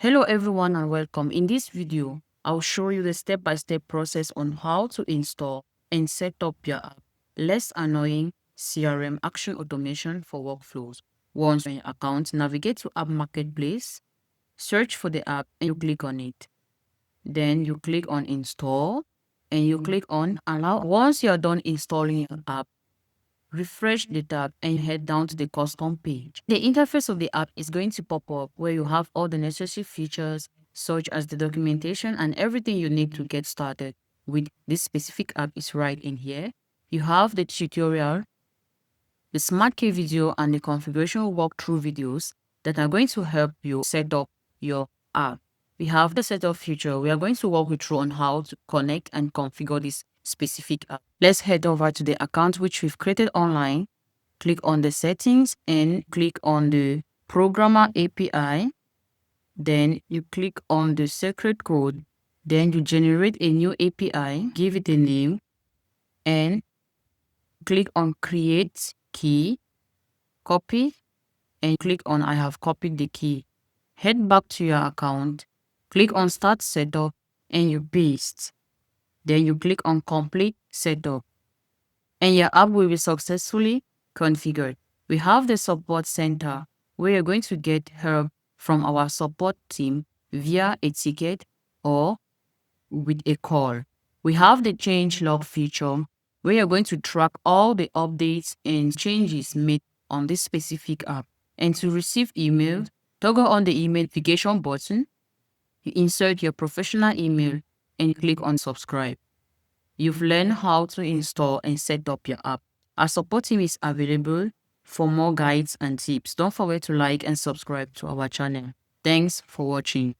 Hello everyone and welcome. In this video, I'll show you the step-by-step process on how to install and set up your app. Less annoying CRM action automation for workflows. Once on your account, navigate to App Marketplace, search for the app and you click on it. Then you click on install and you click on allow. Once you're done installing your app, refresh the tab and head down to the custom page. The interface of the app is going to pop up where you have all the necessary features such as the documentation and everything you need to get started with this specific app is right in here. You have the tutorial, the smart key video and the configuration walkthrough videos that are going to help you set up your app. We have the setup feature. We are going to walk you through on how to connect and configure this specific app. Let's head over to the account which we've created online. Click on the settings and click on the programmer API. Then you click on the secret code. Then you generate a new API, give it a name, and click on create key, copy, and click on I have copied the key. Head back to your account, click on start setup, and you paste. Then you click on complete setup, and your app will be successfully configured. We have the support center where you're going to get help from our support team via a ticket or with a call. We have the change log feature where you're going to track all the updates and changes made on this specific app. And to receive email, toggle on the email notification button, you insert your professional email and click on subscribe. You've learned how to install and set up your app. Our support team is available for more guides and tips. Don't forget to like and subscribe to our channel. Thanks for watching.